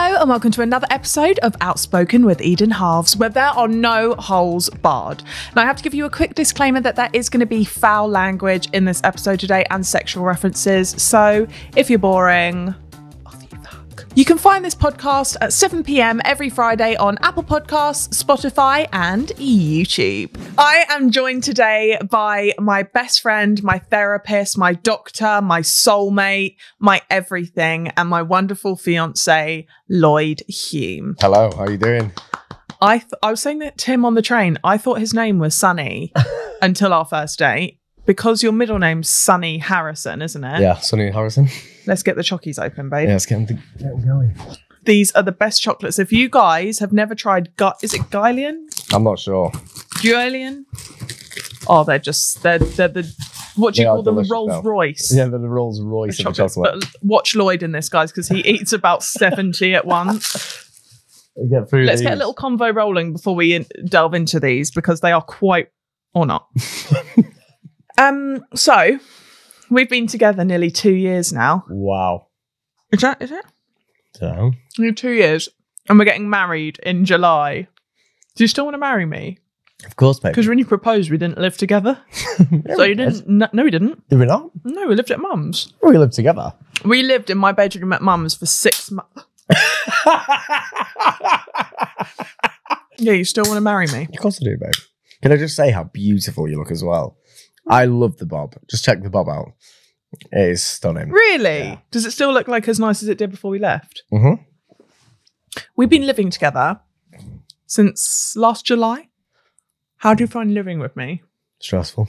Hello and welcome to another episode of Outspoken with Eden Harvz, where there are no holes barred. Now I have to give you a quick disclaimer that there is going to be foul language in this episode today and sexual references, so if you're boring, off you fuck. You can find this podcast at 7 p.m. every Friday on Apple Podcasts, Spotify and YouTube. I am joined today by my best friend, my therapist, my doctor, my soulmate, my everything, and my wonderful fiance, Lloyd Hulme. Hello, how are you doing? I was saying that to him on the train. I thought his name was Sonny until our first date, because your middle name's Sonny Harrison, isn't it? Yeah, Sonny Harrison. Let's get the chockies open, babe. Yeah, let's get them going. These are the best chocolates. If you guys have never tried, is it Guylian? I'm not sure. Julian? Oh, they're the, what do you call them? Rolls Royce. Yeah, they're the Rolls Royce of chocolate. But watch Lloyd in this, guys, because he eats about 70 at once. Let's get a little convo rolling before we delve into these, because they are quite, or not. So we've been together nearly 2 years now. Wow. Is it? So? 2 years. And we're getting married in July. Do you still want to marry me? Of course, baby. Because when you proposed, we didn't live together. So you didn't? No, we didn't. Did we not? No, we lived at Mum's. We lived together. We lived in my bedroom at Mum's for 6 months. Yeah, you still want to marry me? Of course I do, babe. Can I just say how beautiful you look as well? I love the bob. Just check the bob out. It is stunning. Really? Yeah. Does it still look like as nice as it did before we left? Mm-hmm. We've been living together since last July. How do you find living with me? Stressful.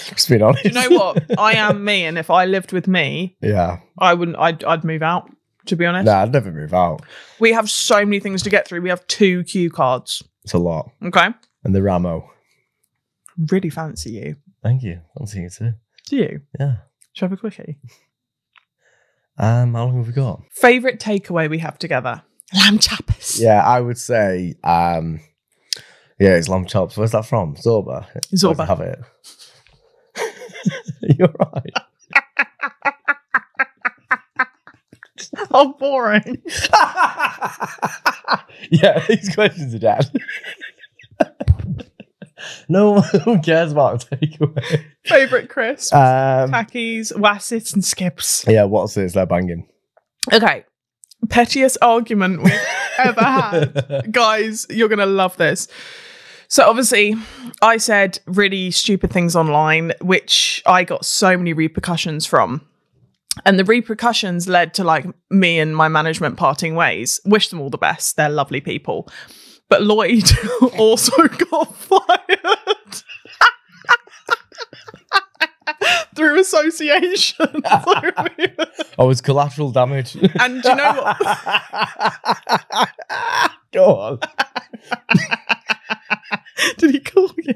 Just being honest. Do you know what? I am me, and if I lived with me, yeah, I wouldn't. I'd move out. To be honest, nah, I'd never move out. We have so many things to get through. We have 2 cue cards. It's a lot. Okay. And the Ramo. Really fancy you. Thank you. Fancy you too. Do you? Yeah. Should I have a quickie? How long have we got? Favourite takeaway we have together? Lamb chops. Yeah, I would say, it's lamb chops. Where's that from? Zorba. Zorba. Have it. You're right. How boring. Yeah, these questions are dead. No one cares about a takeaway. Favourite crisps? Takis, Wassits and Skips. Yeah, what's this? They're banging. Okay. Pettiest argument we've ever had. Guys, you're going to love this. So obviously, I said really stupid things online, which I got so many repercussions from. And the repercussions led to like me and my management parting ways. Wish them all the best. They're lovely people. But Lloyd also got fired through association. Oh, it's collateral damage. And do you know what? Go on. Did he call you?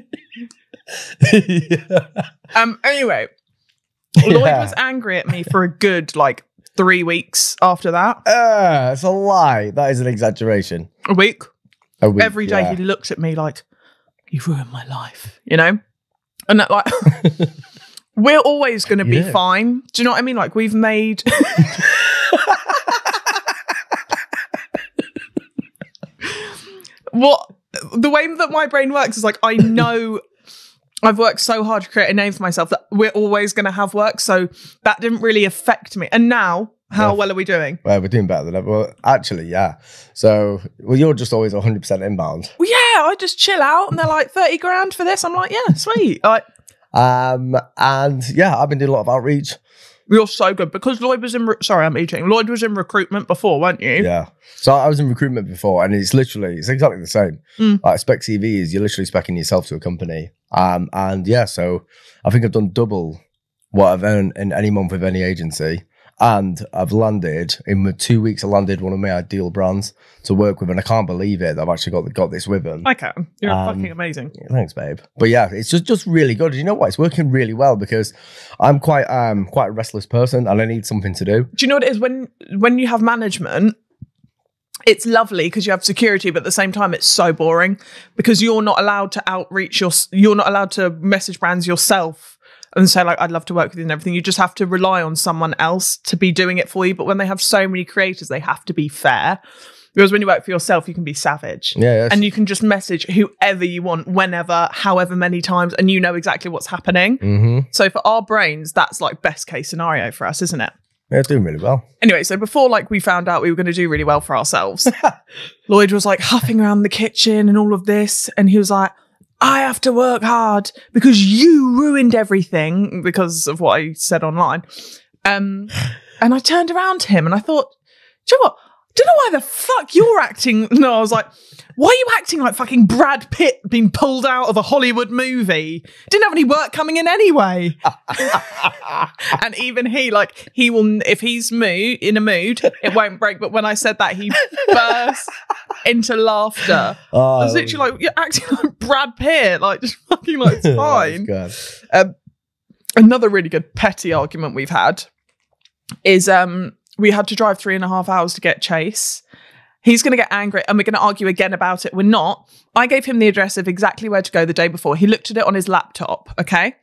Yeah. Anyway, Lloyd was angry at me for a good 3 weeks after that. It's a lie. That is an exaggeration. A week. Every day yeah. he looked at me like, "You ruined my life," you know? And that we're always going to be fine. Do you know what I mean? Like we've made... The way that my brain works is I know I've worked so hard to create a name for myself that we're always going to have work. So that didn't really affect me. And now, how well are we doing? Well, we're doing better than ever. Well, actually, yeah. So, you're just always 100% inbound. Well, yeah, I just chill out and they're like 30 grand for this. I'm like, yeah, sweet. And yeah, I've been doing a lot of outreach. You're so good because Lloyd was in... Sorry, I'm eating. Lloyd was in recruitment before, weren't you? Yeah. So I was in recruitment before, and it's exactly the same. Like spec CV is you're literally specing yourself to a company. And yeah, so I think I've done double what I've earned in any month with any agency. And I've landed, in 2 weeks, I landed one of my ideal brands to work with. And I can't believe it that I've actually got this with them. I can. You're fucking amazing. Yeah, thanks, babe. But yeah, it's just really good. You know what? It's working really well because I'm quite a restless person and I need something to do. Do you know what it is? When you have management, it's lovely because you have security, but at the same time, it's so boring because you're not allowed to outreach you're not allowed to message brands yourself and say like, I'd love to work with you and everything. You just have to rely on someone else to be doing it for you. But when they have so many creators, they have to be fair. Because when you work for yourself, you can be savage. Yeah, and you can just message whoever you want, whenever, however many times, and you know exactly what's happening. Mm-hmm. So for our brains, that's like best case scenario for us, isn't it? Yeah, doing really well. Anyway, so before like we found out we were going to do really well for ourselves, Lloyd was like huffing around the kitchen and all of this. And he was like, I have to work hard because you ruined everything because of what I said online. And I turned around to him and I thought, do you know what? Don't know why the fuck you're acting. No, I was like, why are you acting like fucking Brad Pitt being pulled out of a Hollywood movie? Didn't have any work coming in anyway. And even he will, if he's in a mood, it won't break. But when I said that, he burst into laughter. I was literally like, you're acting like Brad Pitt, like just fucking like it's fine. Another really good petty argument we've had is we had to drive 3.5 hours to get Chase. He's going to get angry and we're going to argue again about it. We're not. I gave him the address of exactly where to go the day before. He looked at it on his laptop, okay?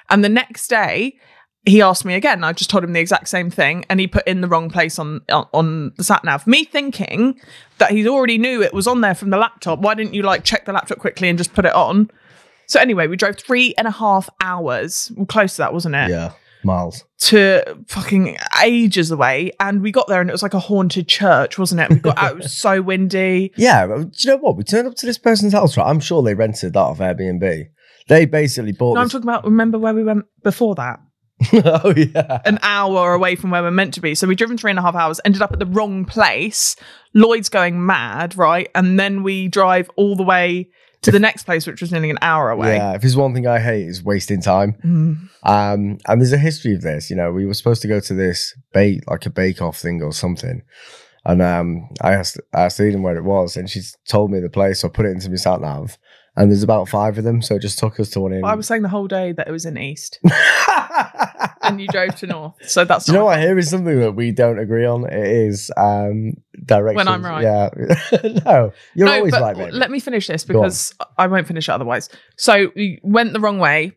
And the next day, he asked me again. I just told him the exact same thing and he put in the wrong place on the sat-nav. Me thinking that he already knew it was on there from the laptop. Why didn't you like check the laptop quickly and just put it on? So anyway, we drove 3.5 hours. Well, close to that, wasn't it? Yeah. Miles to fucking ages away, and we got there and it was like a haunted church, wasn't it? We got out, it was so windy. Yeah, do you know what? We turned up to this person's house, right? I'm sure they rented that off Airbnb. They basically bought. No, I'm talking about. Remember where we went before that? Oh yeah, an hour away from where we're meant to be. So we driven 3.5 hours, ended up at the wrong place. Lloyd's going mad, right? And then we drive all the way to the next place, which was nearly an hour away. Yeah, if there's one thing I hate is wasting time. And there's a history of this. You know, we were supposed to go to this bake-off thing or something. And I asked Eden where it was, and she told me the place. So I put it into my sat-nav. And there's about 5 of them, so it just took us to one in. I was saying the whole day that it was in East. And you drove to North. So that's. Do you know what? Here is something that we don't agree on. It is directions. When I'm right. Yeah. No, you're always right, baby. Let me finish this because I won't finish it otherwise. So we went the wrong way.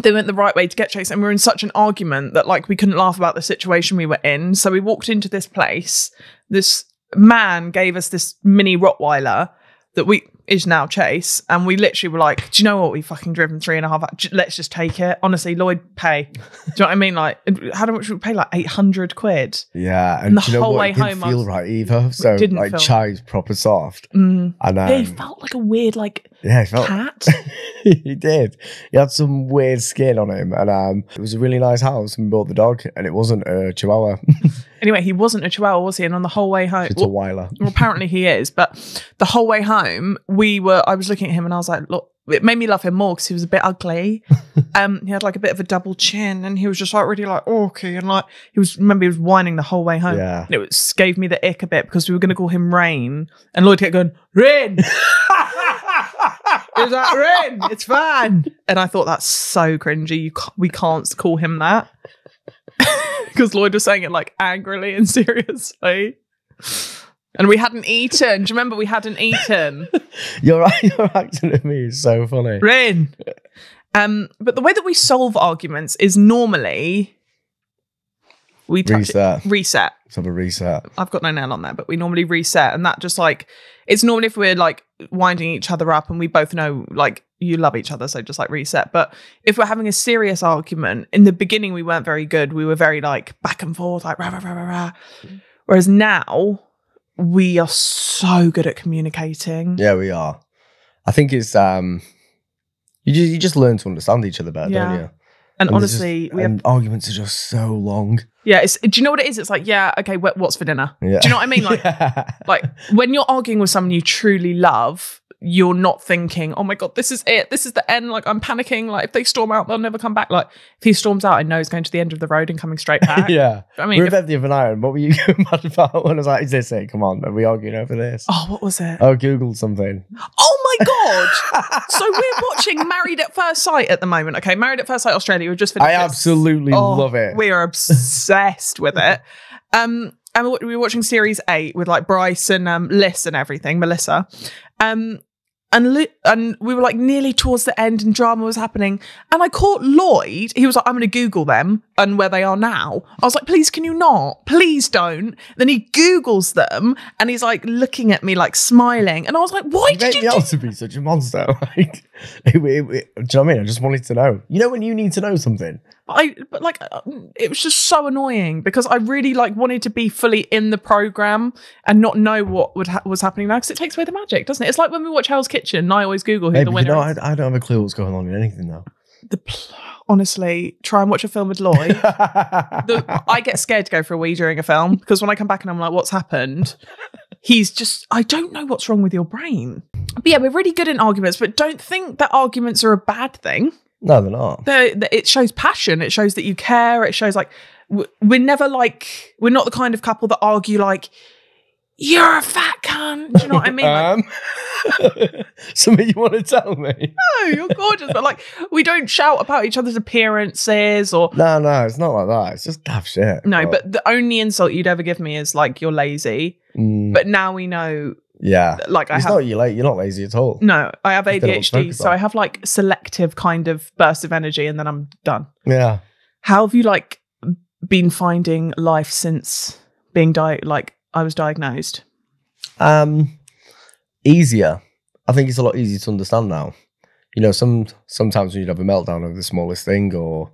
They went the right way to get Chase, and we were in such an argument that like we couldn't laugh about the situation we were in. So we walked into this place. This man gave us this mini Rottweiler that is now Chase, and we literally were like, do you know what, we fucking driven 3.5 hours, let's just take it. Honestly, Lloyd, pay. Do you know what I mean? Like, how much would we pay? Like 800 quid. Yeah, and the do you know whole what? way It didn't home feel right either. So like chai's proper soft. And yeah, he felt like a weird cat. He did. He had some weird skin on him, and it was a really nice house. And we bought the dog, and it wasn't a Chihuahua. Anyway, he wasn't a Chihuahua, was he? And on the whole way home, it's a Weiler. Well, apparently he is. But the whole way home, I was looking at him and I was like, look, it made me love him more because he was a bit ugly. He had like a bit of a double chin, and he was just like really like orky, and like he was whining the whole way home. Yeah. And it gave me the ick a bit because we were going to call him Rain, and Lloyd kept going, Rain. He was like, Rain, it's fine. And I thought that's so cringy. We can't call him that. Because Lloyd was saying it like angrily and seriously. And we hadn't eaten. Do you remember we hadn't eaten? You're acting at me is so funny. Rain. But the way that we solve arguments is normally we reset. Let's have a reset. I've got no nail on there, but we normally reset, and that just like it's normally if we're like winding each other up and we both know like you love each other, so just like reset. But if we're having a serious argument, in the beginning we weren't very good. We were very like back and forth, like rah rah rah rah rah. Whereas now we are so good at communicating. Yeah, we are. I think it's you just learn to understand each other better, don't you? And honestly, arguments are just so long. Yeah, do you know what it is? It's like, yeah, okay, what's for dinner? Yeah. Do you know what I mean? Like, like when you're arguing with someone you truly love, you're not thinking, oh my God, this is it. This is the end. Like, I'm panicking. Like, if they storm out, they'll never come back. Like, if he storms out, I know he's going to the end of the road and coming straight back. Yeah. I mean, we were there the other night, and what were you going mad about? When I was like, is this it? Come on, are we arguing over this? Oh, what was it? Oh, Googled something. Oh my God. So we're watching Married at First Sight at the moment. Okay, Married at First Sight Australia. We've just finished. I absolutely love it. We are obsessed with it. And we were watching series 8 with like Bryce and Liz and everything, Melissa. and we were like nearly towards the end and drama was happening. And I caught Lloyd. He was like, I'm going to Google them and where they are now. I was like, please, can you not? Please don't. Then he Googles them and he's like looking at me like smiling. And I was like, why did you do out to be such a monster? Like, do you know what I mean? I just wanted to know. You know when you need to know something? But like, it was just so annoying because I really like wanted to be fully in the program and not know what was happening now because it takes away the magic, doesn't it? It's like when we watch Hell's Kitchen and I always Google who the winner is. I don't have a clue what's going on in anything though. Honestly, try and watch a film with Lloyd. I get scared to go for a wee during a film because when I come back and I'm like, what's happened? He's just, I don't know what's wrong with your brain. But yeah, we're really good in arguments, but don't think that arguments are a bad thing. No, they're not. It shows passion. It shows that you care. It shows like, we're never like, we're not the kind of couple that argue like, you're a fat cunt. Do you know what I mean? Like, something you want to tell me? No, you're gorgeous. But like, we don't shout about each other's appearances or... No, it's not like that. It's just daft shit. No, but the only insult you'd ever give me is like, you're lazy. But now we know... Yeah. Like you're not lazy at all. No, I have ADHD, so I have like selective kind of burst of energy and then I'm done. Yeah. How have you like been finding life since being I was diagnosed? Easier. I think it's a lot easier to understand now. You know, sometimes when you'd have a meltdown over the smallest thing or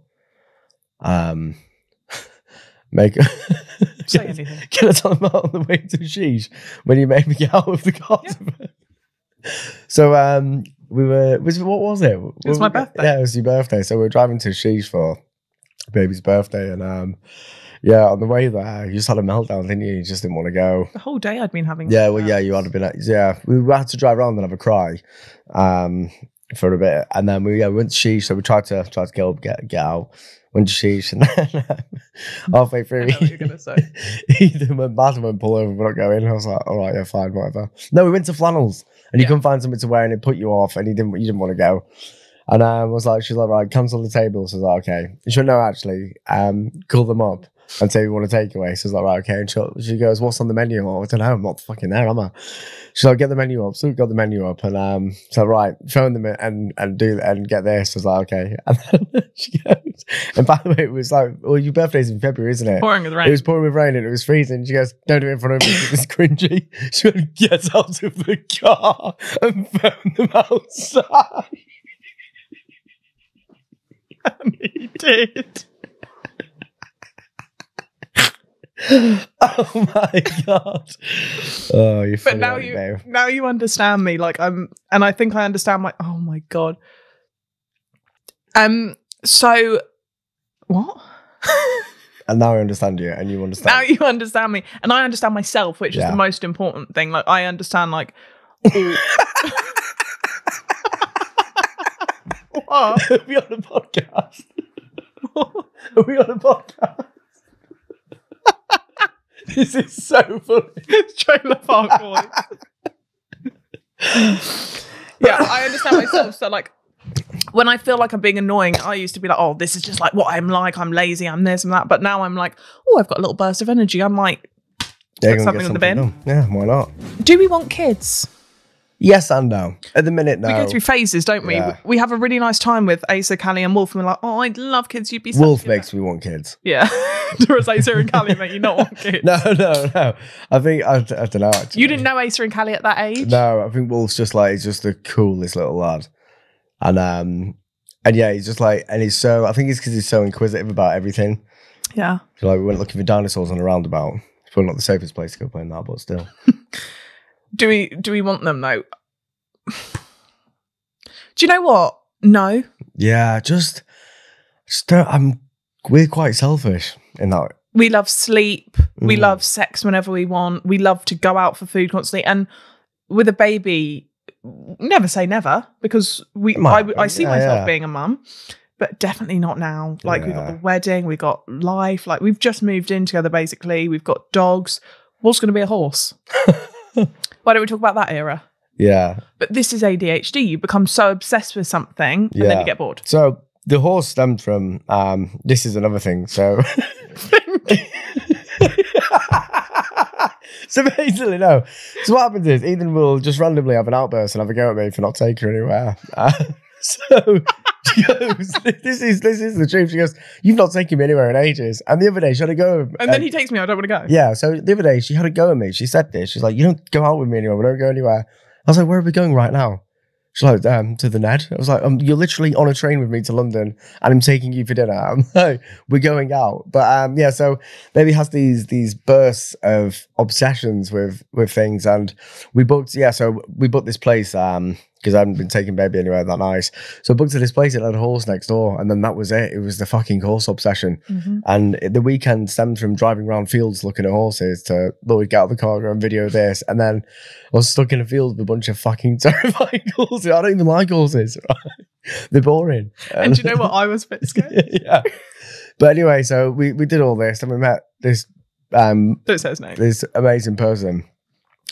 make say anything. Can I tell them about on the way to Sheesh when you made me get out of the car? Yeah. So what was it? It was my birthday. Yeah, it was your birthday. So we were driving to Sheesh for baby's birthday and yeah, on the way there, you just had a meltdown, didn't you? You just didn't want to go. The whole day I'd been having. Yeah, well, yeah, you had been. Yeah, we had to drive around and have a cry, for a bit, and then we went to Sheesh. So we tried to get out. Went to Sheesh, and then halfway through, I know what you're gonna say. Ethan went back and went pull over. We're not going. I was like, all right, yeah, fine, whatever. No, we went to Flannels, and you couldn't find something to wear, and it put you off, and you didn't want to go. And I was like, she's like, right, cancel the table. So I was like, okay. And she went, no, actually, call them up and say we want a takeaway. So I was like, right, okay. And she goes, what's on the menu? Oh, I don't know, I'm not fucking there, am I? She's like, get the menu up. So we got the menu up and so right, phone them and get this. So I was like, okay. And then she goes, and by the way, it was like, well, your birthday's in February, isn't it? Pouring with rain. It was pouring with rain and it was freezing. She goes, don't do it in front of me, it's cringy. She went, get out of the car and phone them outside. And he did. Oh my god! Oh, you're funny. But now you understand me. Like and I think I understand my. Oh my god. So, what? And now I understand you, and you understand. Now you understand me, and I understand myself, which is the most important thing. Like I understand, like. What? Are we on a podcast? Are we on a podcast? This is so funny. It's Trailer Park Boys. Yeah, I understand myself. So, like, when I feel like I'm being annoying, I used to be like, oh, this is just like what I'm like. I'm lazy. I'm this and that. But now I'm like, oh, I've got a little burst of energy. I might put something in the bin. Done. Yeah, why not? Do we want kids? Yes and no. At the minute, no. We go through phases, don't we? Yeah. We have a really nice time with Asa, Callie and Wolf, and we're like, oh, I'd love kids. You'd be so Wolf makes me want kids. Yeah. Whereas Asa and Callie make you not want kids. No. I think, I don't know, actually. You didn't know Asa and Callie at that age? No, I think Wolf's just like, he's just the coolest little lad. And yeah, he's just like, and he's so, I think it's because he's so inquisitive about everything. Yeah. So like, we went looking for dinosaurs on a roundabout. It's probably not the safest place to go playing that, but still. Do we want them though? Do you know what? No. Yeah, just don't. We're quite selfish in that. We love sleep. We love sex whenever we want. We love to go out for food constantly. And with a baby, never say never, because I see myself being a mum, but definitely not now. Like we've got the wedding, we got life. Like we've just moved in together. Basically, we've got dogs. What's going to be a horse? Why don't we talk about that era? Yeah. But this is ADHD. You become so obsessed with something and then you get bored. So the horse stemmed from, this is another thing. So So basically, no. So what happens is Eden will just randomly have an outburst and have a go at me for not taking her anywhere. So she goes, this is the truth. She goes, you've not taken me anywhere in ages. And the other day she had a go. And then he takes me, I don't want to go. Yeah. So the other day she had a go at me. She said this. She's like, you don't go out with me anywhere. We don't go anywhere. I was like, where are we going right now? She's like, to the Ned. I was like, you're literally on a train with me to London and I'm taking you for dinner. I'm like, we're going out. But yeah, so baby has these bursts of obsessions with things. And we booked, so we booked this place because I hadn't been taking baby anywhere that nice. So I booked to this place, it had a horse next door. And then that was it. It was the fucking horse obsession. And the weekend stemmed from driving around fields looking at horses to Lloyd, get out of the car, go and video this. And then I was stuck in a field with a bunch of fucking terrifying horses. I don't even like horses. They're boring. And do you know what? I was a bit scared. Yeah. But anyway, so we did all this and we met this Don't say his name. this amazing person.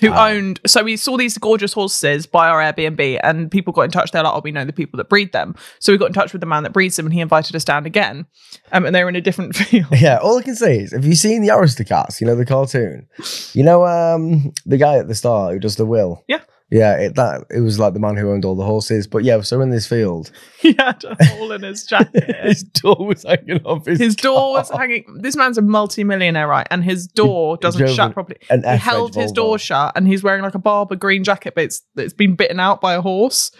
Who owned, so we saw these gorgeous horses by our Airbnb and people got in touch. They're like, oh, we know the people that breed them. So we got in touch with the man that breeds them and he invited us down again. And they were in a different field. Yeah, all I can say is, have you seen the Aristocats, the cartoon? You know the guy at the start who does the will? Yeah. Yeah, it was like the man who owned all the horses. But yeah, so in this field. He had a hole in his jacket. His door was hanging off his door was hanging. This man's a multi-millionaire, right? And his door doesn't shut properly. He held his door shut and he's wearing like a Barber green jacket, but it's been bitten out by a horse.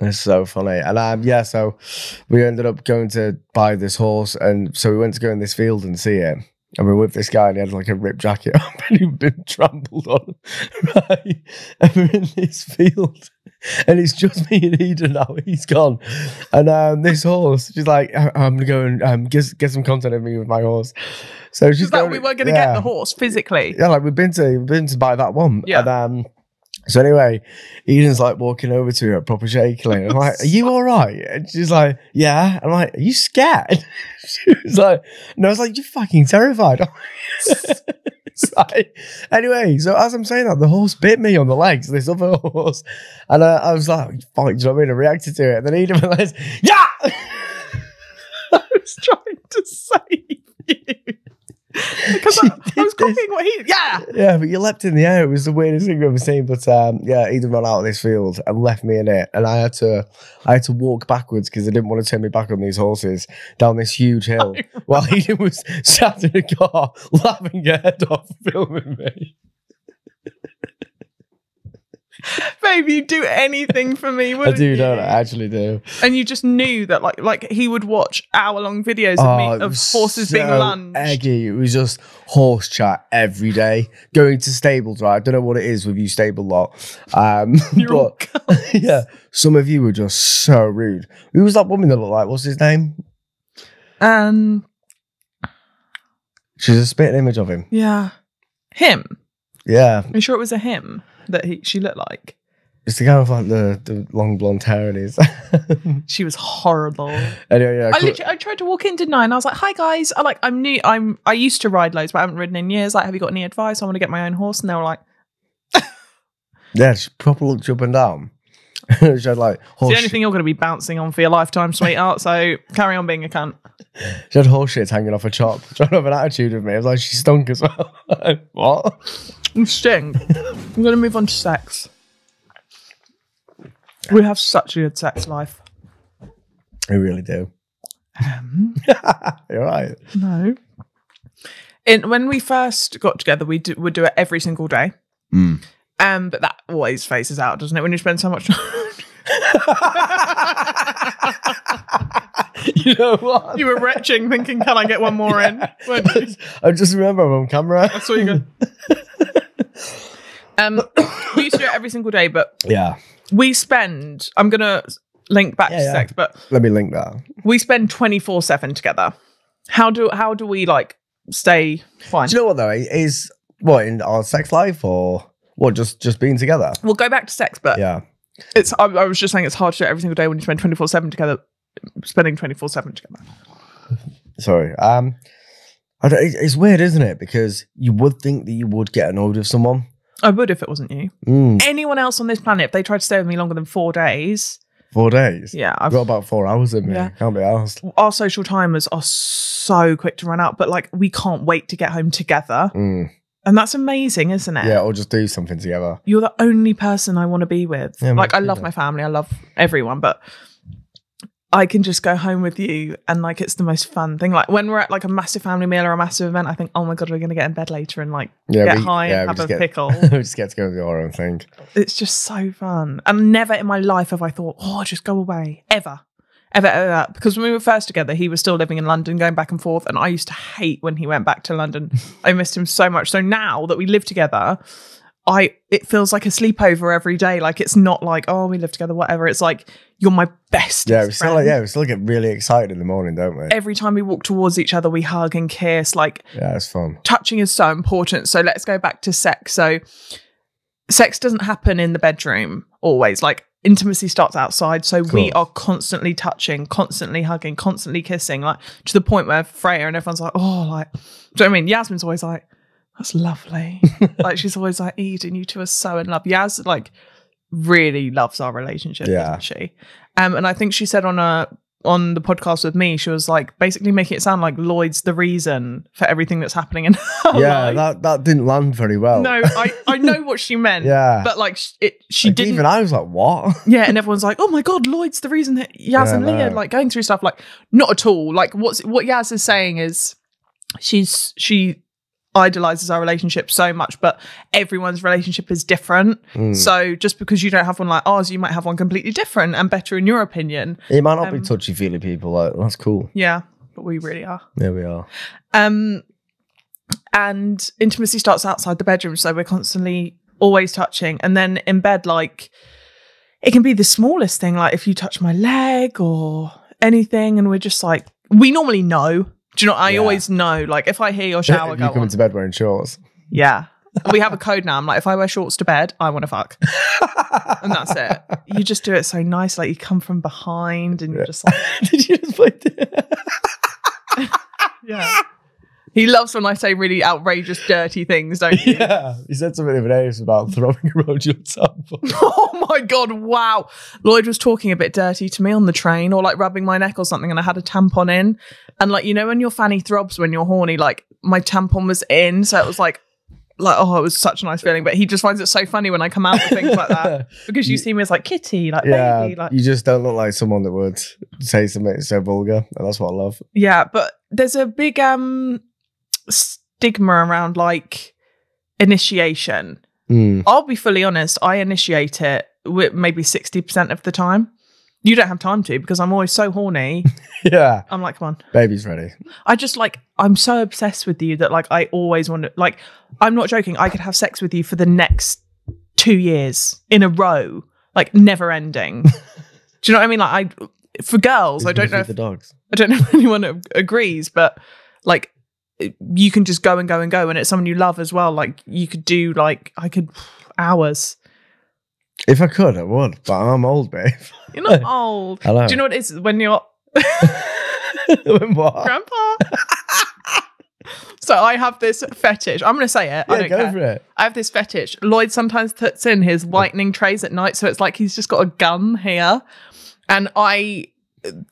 It's so funny. And so we ended up going to buy this horse. And so we went to go in this field and see it. And we were with this guy and he had like a ripped jacket on and he'd been trampled on. Right. And we're in this field and it's just me and Eden now. He's gone. And this horse, she's like, I'm going to go and get some content of me with my horse. So she's like, we weren't going to get the horse physically. Yeah, like we've been to buy that one. Yeah. And so anyway, Eden's like walking over to her, proper shakily. I'm like, are you all right? And she's like, yeah. I'm like, are you scared? She was like, no, I was like, you're fucking terrified. Anyway, so as I'm saying that, the horse bit me on the legs, this other horse. And I was like, fuck, do you know what I mean? I reacted to it. And then Eden realized, yeah! I was trying to save you. Because I was copying what he... Yeah, but you leapt in the air. It was the weirdest thing I've ever seen. But Eden ran out of this field and left me in it. And I had to walk backwards because they didn't want to turn me back on these horses down this huge hill while Eden was sat in a car laughing her head off filming me. Babe, you'd do anything for me, wouldn't you? I actually do. And you just knew that like he would watch hour-long videos of me of horses being lunged. Eggy. It was just horse chat every day. Going to stables, right? I don't know what it is with you stable lot. But yeah, some of you were just so rude. Who was that woman that looked like? What's his name? She's a spitting image of him. Yeah. Him? Yeah. Are you sure it was a him that she looked like? It's the guy with like the long blonde hair and his. She was horrible. Anyway, yeah. I tried to walk in, didn't I? And I was like, "Hi guys, I'm new. I used to ride loads, but I haven't ridden in years. Like, have you got any advice? I want to get my own horse." And they were like, "Yeah, she proper looked up and down." She had like horse. It's the only thing you're going to be bouncing on for your lifetime, sweetheart. So carry on being a cunt. She had horse shit hanging off her chop, trying to have an attitude with me. I was like, she stunk as well. What? You stink. I'm going to move on to sex. We have such a good sex life. We really do. You're right. No. When we first got together, we'd do it every single day. But that always phases out, doesn't it? When you spend so much time. You know what? You were retching, thinking, "Can I get one more in?" I just remember I'm on camera. I saw you go. We used to do it every single day, but yeah, we spend. I'm gonna link back to sex, but let me link that. We spend 24/7 together. How do we like stay fine? Do you know what though? Is what in our sex life or what? Just being together. We'll go back to sex, but yeah, it's. I was just saying it's hard to do it every single day when you spend 24/7 together. Spending 24/7 together. Sorry. It's weird, isn't it? Because you would think that you would get annoyed with someone. I would if it wasn't you. Anyone else on this planet, if they tried to stay with me longer than 4 days. 4 days? Yeah. I've got about 4 hours in me. Yeah. Can't be asked. Our social timers are so quick to run out, but like we can't wait to get home together. And that's amazing, isn't it? Yeah, or just do something together. You're the only person I want to be with. Yeah, like, I love my family. I love everyone, but I can just go home with you and like it's the most fun thing. Like when we're at like a massive family meal or a massive event, I think, oh my God, we're going to get in bed later and like get high and have a pickle. We just get to go do our own thing. It's just so fun. And never in my life have I thought, oh, just go away. Ever. Because when we were first together, he was still living in London, going back and forth. And I used to hate when he went back to London. I missed him so much. So now that we live together, it feels like a sleepover every day. Like it's not like, oh, we live together, whatever. It's like you're my best friend. We still get really excited in the morning, don't we? Every time we walk towards each other, we hug and kiss. Like, yeah, it's fun. Touching is so important. So let's go back to sex. So sex doesn't happen in the bedroom always. Like intimacy starts outside. So we are constantly touching, constantly hugging, constantly kissing, like to the point where Freya and everyone's like, oh, like, do you know what I mean? Yasmin's always like, that's lovely. Like she's always like, Eden, you two are so in love. Yas like really loves our relationship, doesn't she? And I think she said on the podcast with me, she was like basically making it sound like Lloyd's the reason for everything that's happening in her life. that didn't land very well. No, I know what she meant. But like she didn't. Even I was like, what? Yeah, and everyone's like, oh my God, Lloyd's the reason that Yaz and Leah like going through stuff. Like not at all. Like what Yaz is saying is she idolizes our relationship so much, but everyone's relationship is different. So just because you don't have one like ours, you might have one completely different and better in your opinion. It might not be touchy-feely people. Like that's cool. Yeah, but we really are. Yeah, we are. And intimacy starts outside the bedroom, so we're constantly always touching. And then in bed, like it can be the smallest thing, like if you touch my leg or anything, and we're just like, we normally know. Do you know, I always know, like, if I hear your shower go on. You come into bed wearing shorts. Yeah. We have a code now. I'm like, if I wear shorts to bed, I want to fuck. And that's it. You just do it so nice. Like, you come from behind and you're just like... Did you just play Yeah. He loves when I say really outrageous, dirty things, don't you? Yeah. He said something the other day about throwing around your tampon. Oh my God, wow. Lloyd was talking a bit dirty to me on the train or like rubbing my neck or something and I had a tampon in. And like, you know, when your fanny throbs when you're horny, like my tampon was in. So it was like, oh, it was such a nice feeling. But he just finds it so funny when I come out with things like that. Because you see me as like kitty, like baby. Like, you just don't look like someone that would say something so vulgar. And that's what I love. Yeah, but there's a big stigma around like initiation. I'll be fully honest, I initiate it with maybe 60% of the time. You don't have time to because I'm always so horny. Yeah. I'm like, come on. Baby's ready. I just like, I'm so obsessed with you that like I always want to, like, I'm not joking. I could have sex with you for the next 2 years in a row, like never ending. Do you know what I mean? Like for girls, I don't know if, the dogs. I don't know if anyone agrees, but like you can just go and go and go. And it's someone you love as well. Like you could do like, I could hours. If I could, I would, but I'm old, babe. You're not old. I know. Do you know what it is when you're... When what? Grandpa. So I have this fetish. I'm going to say it. Yeah, I don't go care. for it. I have this fetish. Lloyd sometimes puts in his whitening trays at night, so it's like he's just got a gun here. And I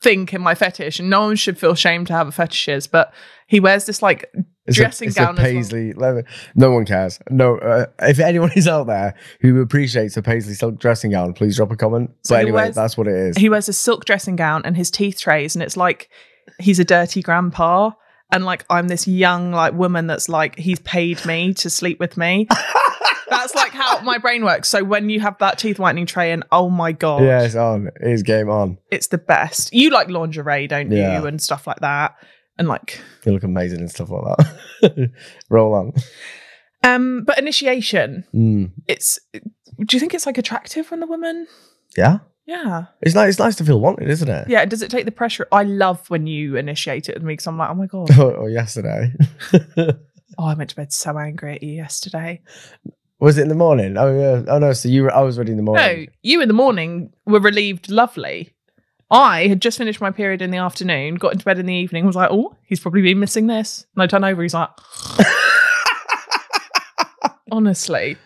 think in my fetish, and no one should feel shame to have a fetishes, but he wears this like dressing gown. It's a paisley leather. No one cares. No, if anyone is out there who appreciates a paisley silk dressing gown, please drop a comment. So but anyway, that's what it is. He wears a silk dressing gown and his teeth trays, and it's like he's a dirty grandpa, and like I'm this young like woman that's like he's paid me to sleep with me. That's like how my brain works. So when you have that teeth whitening tray and oh my God. Yeah, it's on. It is game on. It's the best. You like lingerie, don't you? And stuff like that. And like... You look amazing and stuff like that. Roll on. But initiation, it's... Do you think it's like attractive when the woman... Yeah. Yeah. It's nice to feel wanted, isn't it? Yeah. Does it take the pressure? I love when you initiate it with me because I'm like, oh my God. Or yesterday. I went to bed so angry at you yesterday. Was it in the morning? Oh yeah. Oh no. So I was ready in the morning. No, you in the morning were relieved. Lovely. I had just finished my period in the afternoon, got into bed in the evening, was like, oh, he's probably been missing this. And I turn over, he's like, honestly.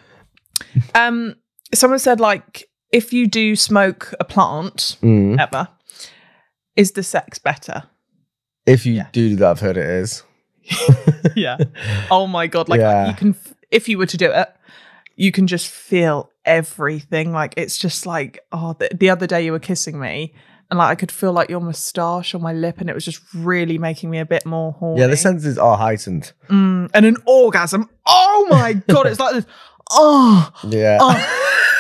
Someone said like, if you do smoke a plant ever, is the sex better? If you do that, I've heard it is. Yeah. Oh my God. Like you can, if you were to do it, you can just feel everything. Like, it's just like, oh, the other day you were kissing me and like I could feel like your moustache on my lip and it was just really making me a bit more horny. Yeah, the senses are heightened. And an orgasm. Oh my God, it's like this. Oh. Yeah. Oh.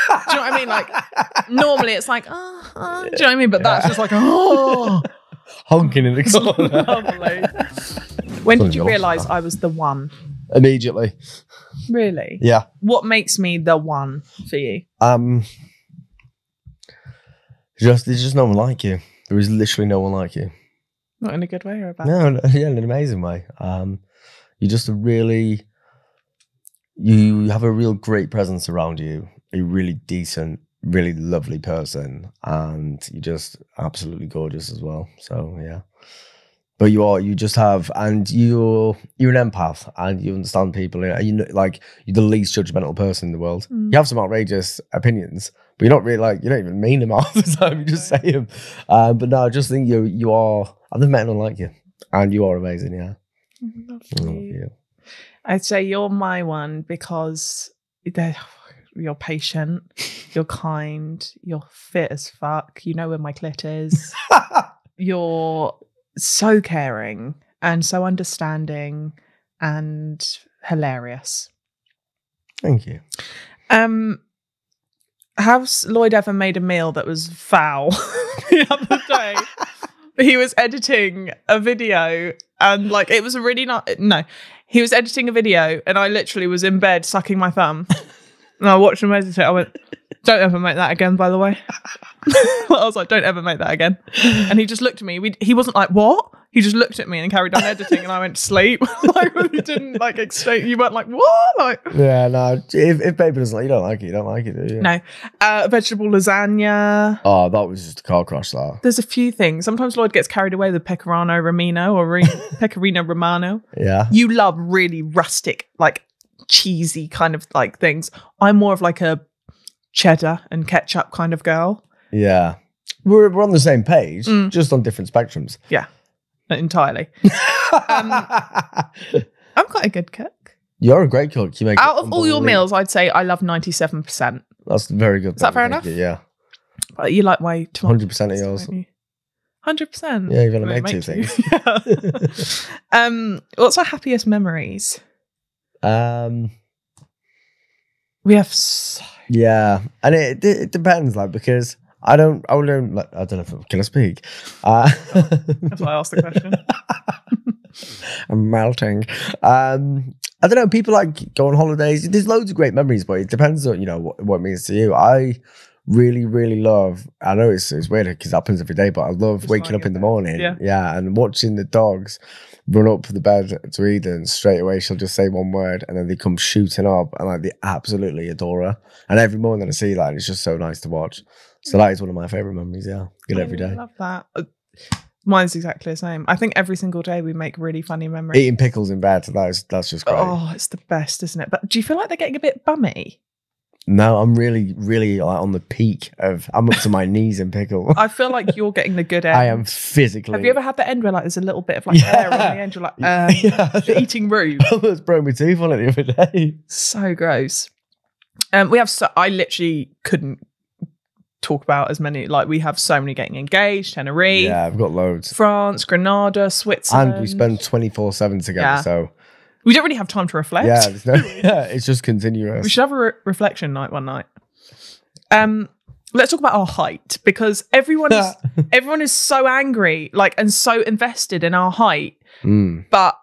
Do you know what I mean? Like, normally it's like, do you know what I mean? But that's just like, oh. Honking in the corner. Lovely. When did you realise I was the one? Immediately. Really? Yeah. What makes me the one for you? There's just no one like you. There is literally no one like you. Not in a good way or a bad? No, yeah, in an amazing way. You're just you have a real great presence around you. A really decent, really lovely person, and you're just absolutely gorgeous as well. So yeah. But you just have, and you're an empath, and you understand people. And you know, like, you're the least judgmental person in the world. You have some outrageous opinions, but you're not really like, you don't even mean them half the time. You just say them. But no, I just think you are. I've never met anyone like you, and you are amazing. Yeah, I love you. I'd say you're my one because you're patient, you're kind, you're fit as fuck. You know where my clit is. You're so caring and so understanding and hilarious. Thank you. Has Lloyd ever made a meal that was foul? The other day, he was editing a video and like it was a really he was editing a video and I literally was in bed sucking my thumb and I watched him edit it. I went, don't ever make that again, by the way. I was like, don't ever make that again. And he just looked at me. He wasn't like, what? He just looked at me and carried on editing and I went to sleep. Like, he didn't like explain. You weren't like, what? Like, yeah, no. If baby doesn't like, you don't like it, do you? No. Vegetable lasagna. Oh, that was just a car crash, that. There's a few things. Sometimes Lloyd gets carried away with Pecorino Romano or Pecorino Romano. Yeah. You love really rustic, like cheesy kind of like things. I'm more of like a cheddar and ketchup kind of girl. Yeah. We're on the same page, just on different spectrums. Yeah. Entirely. I'm quite a good cook. You're a great cook. You make out of all your meals, I'd say I love 97%. That's very good. Is that fair enough? Yeah. But you like my 100% of yours. 100%. Yeah, you've only made two things. Yeah. What's our happiest memories? We have yeah, and it depends, like, because I don't know if can I speak? That's why I asked the question. I'm melting. I don't know. People like go on holidays. There's loads of great memories, but it depends on what it means to you. I really, really love. I know it's weird because it happens every day, but I love waking up in the morning. Yeah, and watching the dogs run up the bed to Eden. Straight away, she'll just say one word, and then they come shooting up, and like they absolutely adore her. And every morning I see that, it's just so nice to watch. So that is one of my favorite memories. Yeah, good every day. I love that. Mine's exactly the same. I think every single day we make really funny memories. Eating pickles in bed, that's just great. Oh, it's the best, isn't it? But do you feel like they're getting a bit bummy? No, I'm really, really like on the peak of. I'm up to my knees in pickle. I feel like you're getting the good end. I am physically. Have you ever had the end where like there's a little bit of like air on the end? You're like, eating roux. I almost broke my tooth on it the other day. So gross. I literally couldn't talk about as many. Like, we have so many getting engaged. Tenerife. Yeah, I've got loads. France, Granada, Switzerland. And we spend 24/7 together. Yeah. So we don't really have time to reflect. Yeah, it's just continuous. We should have a reflection night one night. Let's talk about our height, because everyone is so angry, like, and so invested in our height, but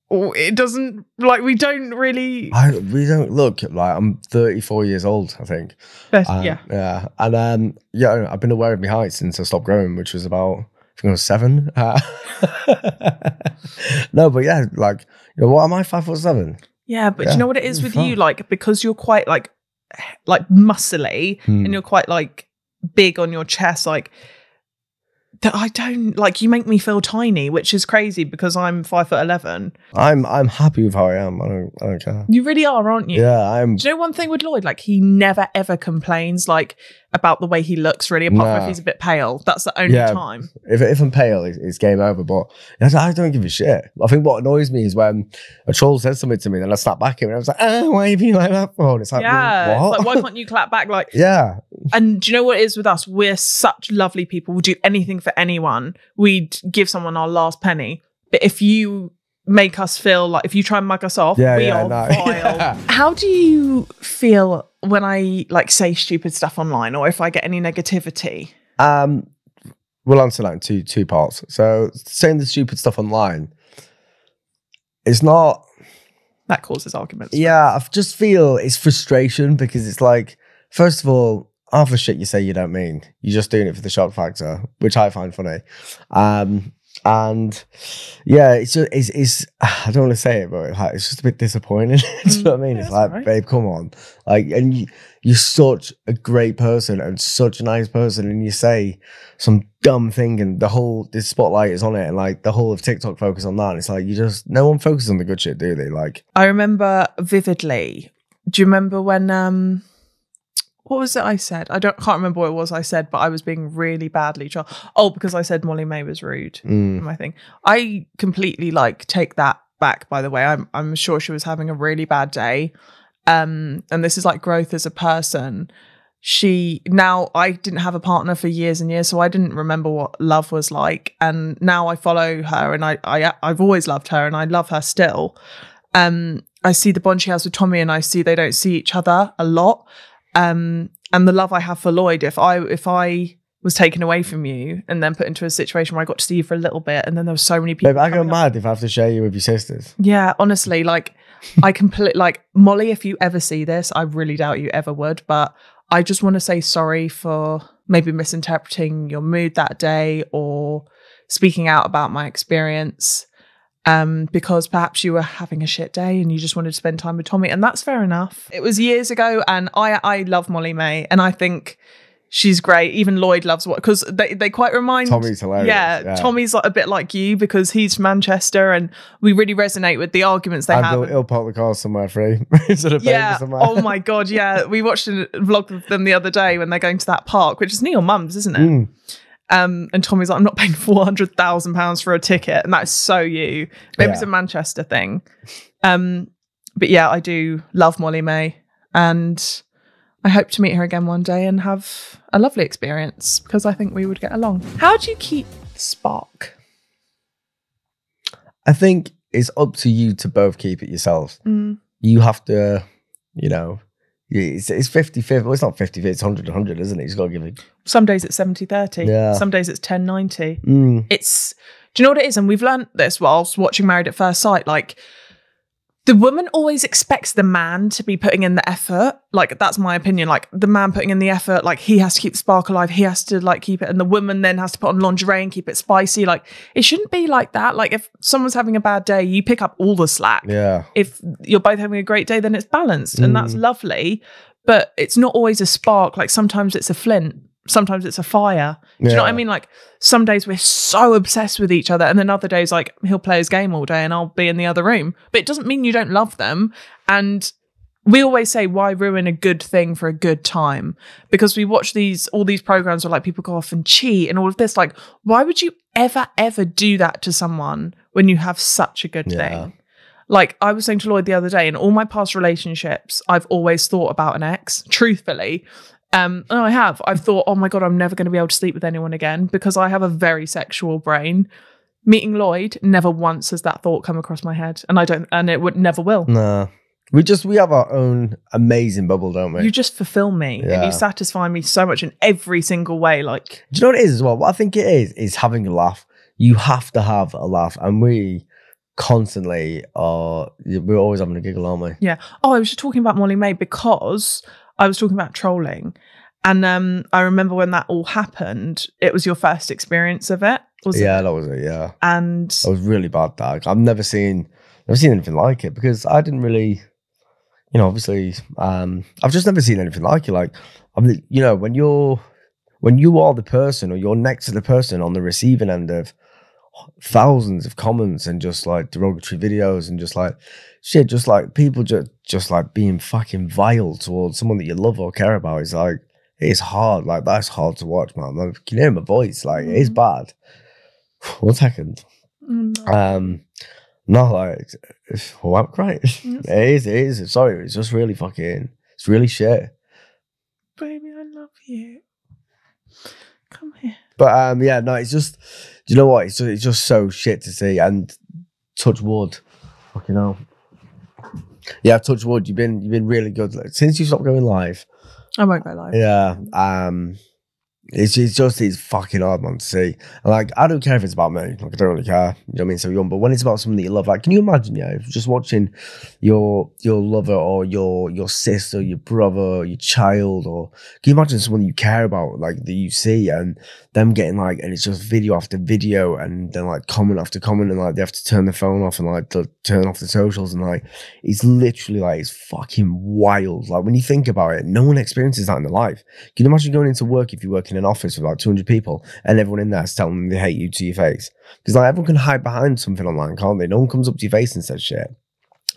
it doesn't, like, we don't really. We don't look like. I'm 34 years old, I think. Yeah, and I've been aware of my height since I stopped growing, which was about, I think I was 7. No, but yeah, like, what am I, 5'7"? Yeah, but you know what it is with you, like, because you're quite like muscly and you're quite like big on your chest, like that I don't like. You make me feel tiny, which is crazy because I'm 5'11". I'm happy with how I am. I don't care. You really are, aren't you? Yeah, I'm. Do you know one thing with Lloyd? Like, he never ever complains like about the way he looks. Really, apart from if he's a bit pale. That's the only time. If I'm pale, it's game over. But I don't give a shit. I think what annoys me is when a troll says something to me, then I snap back at him, and I was like, "Oh, why have you like that for?" And it's like, yeah, what? it's like, why can't you clap back? Like, yeah. And do you know what it is with us? We're such lovely people. We'll do anything for anyone. We'd give someone our last penny. But if you make us feel like, if you try and mug us off, we are vile. Yeah. How do you feel when I like say stupid stuff online, or if I get any negativity? We'll answer that in two parts. So saying the stupid stuff online, it's not... That causes arguments. Yeah, I just feel it's frustration because it's like, first of all, half the shit you say you don't mean. You're just doing it for the shock factor, which I find funny. And yeah, it's just, it's I don't want to say it, but it's just a bit disappointing. Do you know what I mean? It's like, babe, come on. Like, and you're such a great person and such a nice person, and you say some dumb thing, and this spotlight is on it, and like the whole of TikTok focus on that. And it's like, no one focuses on the good shit, do they? Like, I remember vividly. Do you remember when what was it I said? Can't remember what it was I said, but I was being really badly charged. Oh, because I said Molly May was rude. My thing. I completely like take that back, by the way. I'm sure she was having a really bad day. And this is like growth as a person. I didn't have a partner for years and years, so I didn't remember what love was like. And now I follow her, and I've always loved her, and I love her still. I see the bond she has with Tommy, and I see they don't see each other a lot. And the love I have for Lloyd, if I was taken away from you and then put into a situation where I got to see you for a little bit, and then there were so many people. Babe, I go mad if I have to share you with your sisters. Yeah, honestly, like I completely like Molly. If you ever see this, I really doubt you ever would, but I just want to say sorry for maybe misinterpreting your mood that day or speaking out about my experience. Because perhaps you were having a shit day and you just wanted to spend time with Tommy, and that's fair enough. It was years ago, and I love Molly May, and I think she's great. Even Lloyd loves because they quite remind. Tommy's hilarious. Yeah, Tommy's like a bit like you because he's from Manchester, and we really resonate with the arguments they have. He'll park the car somewhere free instead of yeah. somewhere. Oh my god, yeah. We watched a vlog of them the other day when they're going to that park, which is near your mum's, isn't it? And Tommy's like, I'm not paying £400,000 for a ticket, and that's so you. Maybe it's a Manchester thing. But yeah, I do love Molly May, and I hope to meet her again one day and have a lovely experience because I think we would get along. How do you keep the spark? I think it's up to you to both keep it yourselves. You have to, it's 50-50. Well, it's not 50-50, it's 100-100, isn't it? You just got to give it. Some days it's 70-30. Yeah. Some days it's 10-90. It's, do you know what it is? And we've learned this whilst watching Married at First Sight. Like, the woman always expects the man to be putting in the effort. Like, that's my opinion. Like, the man putting in the effort, like, he has to keep the spark alive. He has to, like, keep it. And the woman then has to put on lingerie and keep it spicy. Like, it shouldn't be like that. Like, if someone's having a bad day, you pick up all the slack. Yeah. If you're both having a great day, then it's balanced. And that's lovely. But it's not always a spark. Like, sometimes it's a flint. Sometimes it's a fire. Do you know what I mean? Like, some days we're so obsessed with each other, and then other days, like, he'll play his game all day and I'll be in the other room. But it doesn't mean you don't love them. And we always say, why ruin a good thing for a good time? Because we watch all these programs where, like, people go off and cheat and all of this. Like, why would you ever do that to someone when you have such a good thing? Like, I was saying to Lloyd the other day, in all my past relationships, I've always thought about an ex, truthfully. And I've thought, oh my God, I'm never going to be able to sleep with anyone again because I have a very sexual brain. Meeting Lloyd, never once has that thought come across my head. And it never will. No. We have our own amazing bubble, don't we? You just fulfill me and you satisfy me so much in every single way. Like, do you know what it is as well? What I think it is having a laugh. You have to have a laugh. And we constantly we're always having a giggle, aren't we? Yeah. Oh, I was just talking about Molly May because I was talking about trolling, and I remember when that all happened, it was your first experience of it, was it? Yeah, that was it, yeah. And it was really bad, Dag. I've never seen anything like it because I didn't really, obviously, I've just never seen anything like it. Like, I mean, when you're when you are the person, or you're next to the person on the receiving end of thousands of comments and just like derogatory videos and just like shit, just like people just like being fucking vile towards someone that you love or care about, it's like, it's hard. Like, that's hard to watch, man. Like, you can hear my voice. Like, it is bad. 1 second. No, like, oh, I'm crying. It is. Sorry, it's just really fucking, it's really shit. Baby, I love you. Come here. But yeah, no, it's just, do you know what? It's just so shit to see. And touch wood, fucking hell. Yeah, touch wood. You've been really good like, since you stopped going live. I won't go live. Yeah, it's fucking hard, man, to see. And like, I don't care if it's about me. Like, I don't really care. You know what I mean? So young, but when it's about someone that you love, like, can you imagine? Yeah, just watching your lover or your sister, your brother, your child, or can you imagine someone you care about, like that you see, and them getting like, and it's just video after video, and then like comment after comment, and like they have to turn the phone off and like to turn off the socials, and like it's literally like it's fucking wild. Like when you think about it, no one experiences that in their life. Can you imagine going into work if you work in an office with like 200 people and everyone in there is telling them they hate you to your face? Because like everyone can hide behind something online, can't they? No one comes up to your face and says shit.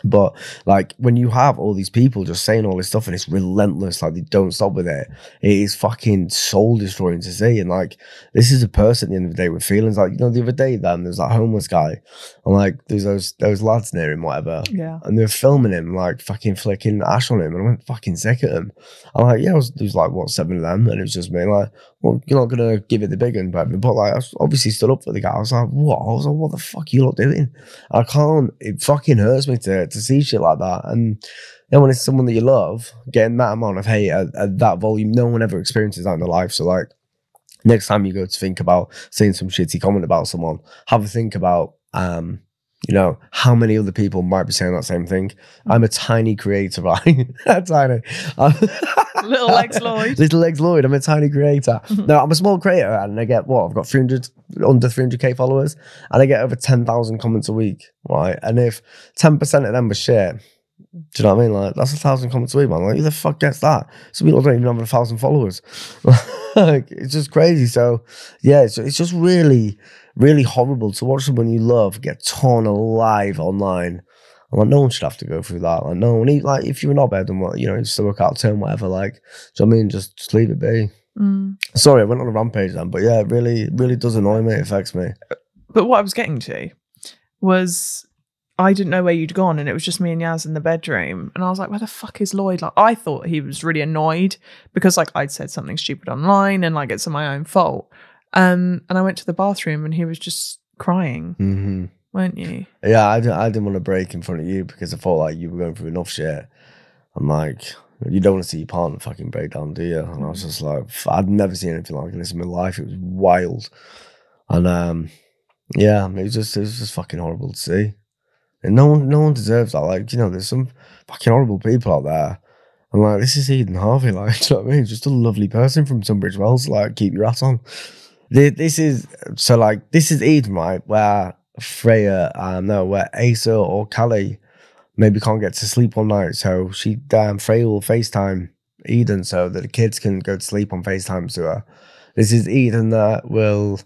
But like when you have all these people just saying all this stuff and it's relentless, like they don't stop with it, it is fucking soul destroying to see. And like this is a person at the end of the day with feelings. Like, you know, the other day then there's that homeless guy and like there's those lads near him, whatever. Yeah. And they were filming him like fucking flicking ash on him, and I went fucking sick at him. I'm like, yeah, there was like what, 7 of them, and it was just me like, well, you're not gonna give it the big one, but like I obviously stood up for the guy. I was like, what? I was like, what the fuck are you lot doing? I can't. It fucking hurts me to see shit like that. And then when it's someone that you love, getting that amount of hate at that volume, no one ever experiences that in their life. So like, next time you go to think about saying some shitty comment about someone, have a think about, you know, how many other people might be saying that same thing. I'm a tiny creator, right? Tiny. Little legs Lloyd. Little legs Lloyd. I'm a tiny creator. No, I'm a small creator, and I get what? I've got under 300k followers, and I get over 10,000 comments a week, right? And if 10% of them were shit, do you know what I mean? Like, that's 1,000 comments a week, man. Like, who the fuck gets that? Some people don't even have 1,000 followers. Like, it's just crazy. So, yeah, it's just really, really horrible to watch someone you love get torn alive online. I'm like, no one should have to go through that. Like, no one, like, if you're not bad and what, you know, just to work out a term, whatever, like, do you know what I mean? Just leave it be. Sorry, I went on a rampage then, but yeah, it really, really does annoy me. It affects me. But what I was getting to was, I didn't know where you'd gone, and it was just me and Yaz in the bedroom, and I was like, where the fuck is Lloyd? Like, I thought he was really annoyed because like I'd said something stupid online and like it's my own fault. And I went to the bathroom and he was just crying, weren't you? Yeah, I didn't want to break in front of you because I thought like you were going through enough shit. I'm like, you don't want to see your partner fucking break down, do you? And I was just like, I'd never seen anything like this in my life. It was wild. And yeah, it was just fucking horrible to see. And no one deserves that. Like, you know, there's some fucking horrible people out there. And like, this is Eden Harvz, like, do you know what I mean? Just a lovely person from Tunbridge Wells, like, keep your ass on. This is Eden, right? Where Freya, where Asa or Callie maybe can't get to sleep one night. So Freya will FaceTime Eden so that the kids can go to sleep on FaceTime to her. This is Eden that will,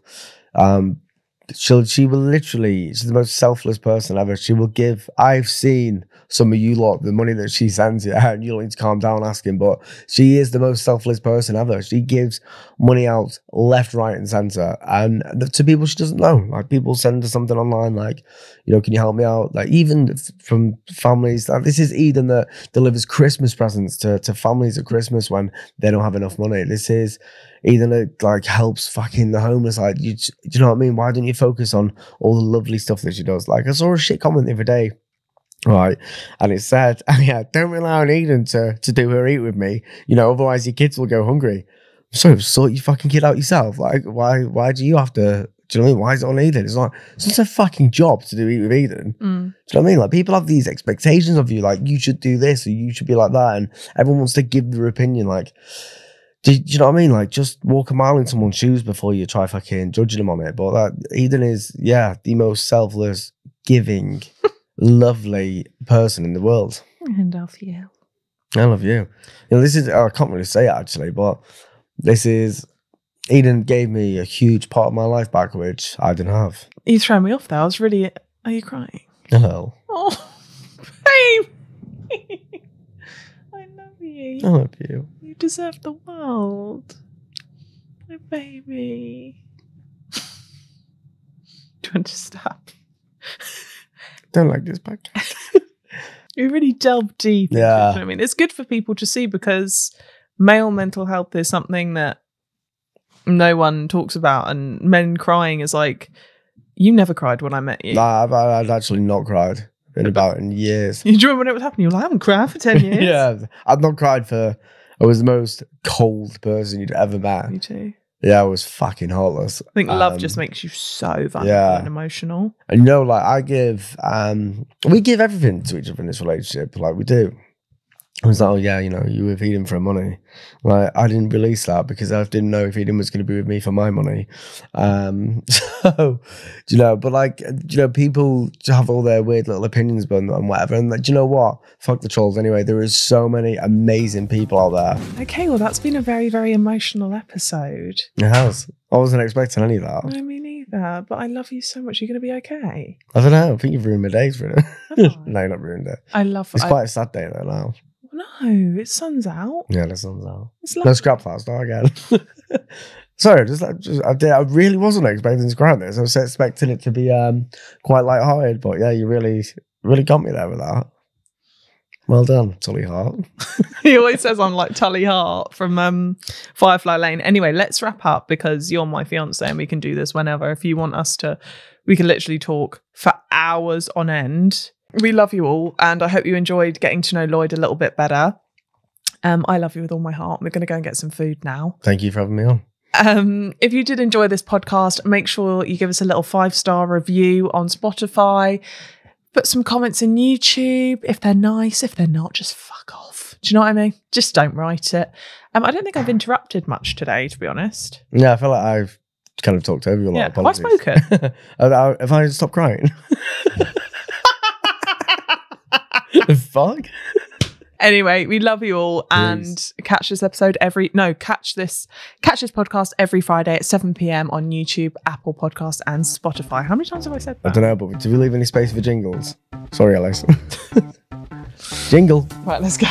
she will literally, she's the most selfless person ever. She will give, I've seen some of you lot, the money that she sends you, and you don't need to calm down asking, but she is the most selfless person ever. She gives money out left, right, and center, and to people she doesn't know. Like, people send her something online, like, you know, can you help me out? Like, even from families, like, this is Eden that delivers Christmas presents to families at Christmas when they don't have enough money. This is Eden that like helps fucking the homeless. Like, do you know what I mean? Why don't you focus on all the lovely stuff that she does? Like, I saw a shit comment the other day, right, and it said, yeah, don't rely on Eden to do her eat with me, you know, otherwise your kids will go hungry. So sort your fucking kid out yourself. Like, why do you have to, do you know what I mean? Why is it on Eden? It's not a fucking job to do eat with Eden. Do you know what I mean? Like, people have these expectations of you, like, you should do this or you should be like that, and everyone wants to give their opinion. Like, do you know what I mean? Like, just walk a mile in someone's shoes before you try fucking judging them on it. But that Eden is, yeah, the most selfless, giving, lovely person in the world. I love you. I love you. You know, this is, I can't really say it actually, but this is Eden gave me a huge part of my life back, which I didn't have. You throw me off there. I was really. Are you crying? No. Oh, babe. I love you. I love you. You deserve the world. My baby. Do you want to stop? Don't like this podcast. We really delve deep. Yeah. I mean, it's good for people to see because male mental health is something that no one talks about, and men crying is like, you never cried when I met you. Nah, I've actually not cried in years. You remember when it was happening? You're like, I haven't cried for 10 years. Yeah, I've not cried for. I was the most cold person you'd ever met. Me too. Yeah, I was fucking heartless. I think love just makes you so vulnerable and emotional. And you know, like we give everything to each other in this relationship. Like we do. I was like, oh yeah, you know, you were with Eden for money. Like I didn't release that because I didn't know if Eden was going to be with me for my money. So, you know, but like, you know, people have all their weird little opinions and whatever. And like, do you know what? Fuck the trolls anyway. There is so many amazing people out there. Okay, well, that's been a very, very emotional episode. It has. I wasn't expecting any of that. No, me neither. But I love you so much. You're going to be okay. I don't know. I think you've ruined my days for it. No, you're not ruined it. It's quite a sad day though now. No, it's sun's out. Yeah, the sun's out. It's lovely. No, scrap that. Start again. Sorry, I really wasn't expecting to cry this. I was expecting it to be quite light-hearted, but yeah, you really got me there with that. Well done, Tully Hart. He always says I'm like Tully Hart from Firefly Lane. Anyway, let's wrap up because you're my fiance and we can do this whenever. If you want us to, we can literally talk for hours on end. We love you all, and I hope you enjoyed getting to know Lloyd a little bit better. I love you with all my heart. We're going to go and get some food now. Thank you for having me on. If you did enjoy this podcast, make sure you give us a little 5-star review on Spotify. Put some comments in YouTube. If they're nice, if they're not, just fuck off. Do you know what I mean? Just don't write it. I don't think I've interrupted much today, to be honest. Yeah, I feel like I've kind of talked over you a lot. Yeah, have I spoken? If I stop crying. The fuck? Anyway, we love you all. And catch this podcast every Friday at 7 p.m. on YouTube, Apple Podcasts and Spotify. How many times have I said that? I don't know, but do we leave any space for jingles? Sorry, Alex. Jingle. Right, let's go.